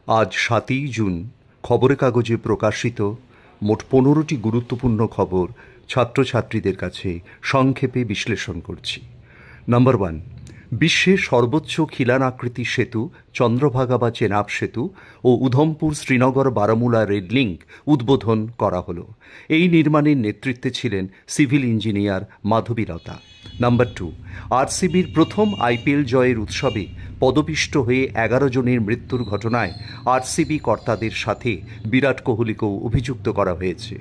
আজ ৭ই জুন খবরের কাগজে প্রকাশিত মোট ১৫টি গুরুত্বপূর্ণ খবর ছাত্রছাত্রীদের কাছে সংক্ষেপে বিশ্লেষণ করছি। নাম্বার ১, বিশ্বের সর্বোচ্চ খিলানাকৃতি সেতু চন্দ্রভাগা বা চেনাব সেতু ও উধমপুর শ্রীনগর বারামুলা রেড লিঙ্ক উদ্বোধন করা হলো। এই নির্মাণের নেতৃত্বে ছিলেন সিভিল ইঞ্জিনিয়ার মাধবীলতা। নাম্বার ২, আরসিবির প্রথম আইপিএল জয়ের উৎসবে পদপিষ্ট হয়ে ১১ জনের মৃত্যুর ঘটনায় আরসিবি কর্তাদের সাথে বিরাট কোহলিকেও অভিযুক্ত করা হয়েছে।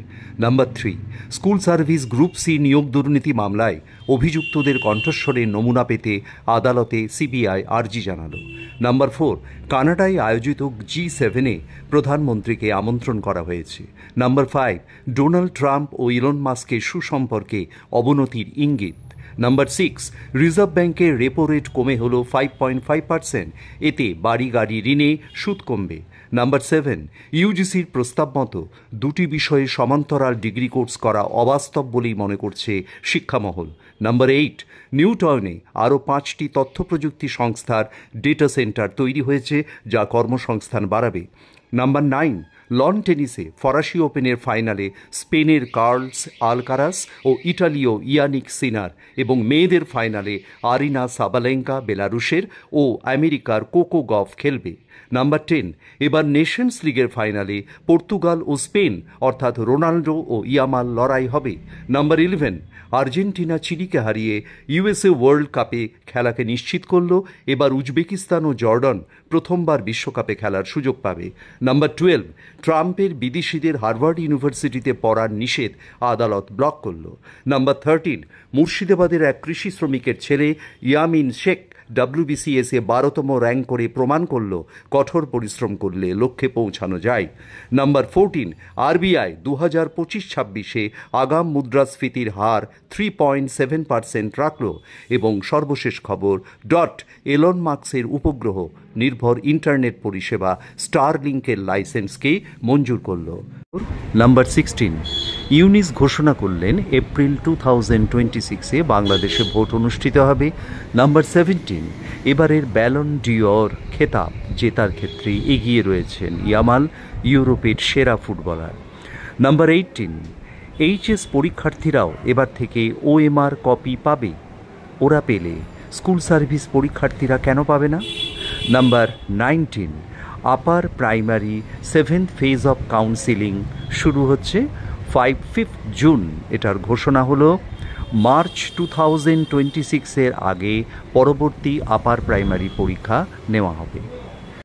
Number ৩, school service group C নিয়োগ দুর্নীতি মামলায় অভিযুক্তদের কণ্ঠস্বরের নমুনা পেতে আদালতে সিবিআই আর্জি জানালো। নাম্বার ৪, কানাডায় আয়োজিত G7-এ প্রধানমন্ত্রীকে আমন্ত্রণ করা হয়েছে। নাম্বার ৫, ডোনাল্ড ট্রাম্প ও ইলন মাস্কের সুসম্পর্কে অবনতির ইঙ্গিত। নাম্বার ৬, রিজার্ভ ব্যাংকের রেপো রেট কমে হল 5.5%, এতে বাড়ি গাড়ি ঋণে সুদ কমবে। নাম্বার ৭, ইউজিসির প্রস্তাব মতো দুটি বিষয়ে সমান্তরাল ডিগ্রি কোর্স করা অবাস্তব বলেই মনে করছে শিক্ষামহল। নাম্বার ৮, নিউ টাউনে আরও ৫টি তথ্য প্রযুক্তি সংস্থার ডেটা সেন্টার তৈরি হয়েছে, যা কর্মসংস্থান বাড়াবে। নাম্বার ৯, লন টেনিসে ফরাসি ওপেনের ফাইনালে স্পেনের কার্লস আলকারাস ও ইটালীয় ইয়ানিক সিনার এবং মেয়েদের ফাইনালে আরিনা সাবালেঙ্কা বেলারুশের ও আমেরিকার কোকো গফ খেলবে। নাম্বার ১০, এবার নেশনস লিগের ফাইনালে পর্তুগাল ও স্পেন অর্থাৎ রোনাল্ডো ও ইয়ামাল লড়াই হবে। নাম্বার ১১, আর্জেন্টিনা চিলিকে হারিয়ে ইউএসএ ওয়ার্ল্ড কাপে খেলাকে নিশ্চিত করল। এবার উজবেকিস্তান ও জর্ডান প্রথমবার বিশ্বকাপে খেলার সুযোগ পাবে। নাম্বার ১২, ট্রাম্পের বিদেশিদের হার্ভার্ড ইউনিভার্সিটিতে পড়ার নিষেধ আদালত ব্লক করল। নাম্বার ১৩, মুর্শিদাবাদের এক কৃষি শ্রমিকের ছেলে ইয়ামিন শেখ WBCS-এ ১২তম র্যাঙ্ক করে প্রমাণ করল কঠোর পরিশ্রম করলে লক্ষ্যে পৌঁছানো যায়। নাম্বার ১৪, আরবিআই ২০২৫-২৬-এ আগাম মুদ্রাস্ফীতির হার 3.7% রাখল। এবং সর্বশেষ খবর, এলন মাস্কের উপগ্রহ নির্ভর ইন্টারনেট পরিষেবা স্টারলিংকের লাইসেন্সকে মঞ্জুর করল। নাম্বার 16, ইউনিস ঘোষণা করলেন এপ্রিল 2026-এ বাংলাদেশে ভোট অনুষ্ঠিত হবে। নাম্বার 17, এবারের ব্যালন ডিওর খেতাব জেতার ক্ষেত্রে এগিয়ে রয়েছেন ইয়ামাল, ইউরোপের সেরা ফুটবলার। নাম্বার 18, এইচএস পরীক্ষার্থীরাও এবার থেকে OMR কপি পাবে। ওরা পেলে স্কুল সার্ভিস পরীক্ষার্থীরা কেন পাবে না? Number 19, upper primary 7th phase of counselling শুরু হচ্ছে 5th জুন। এটার ঘোষণা হলো মার্চ 2026-এর আগে পরবর্তী আপার প্রাইমারি পরীক্ষা নেওয়া হবে।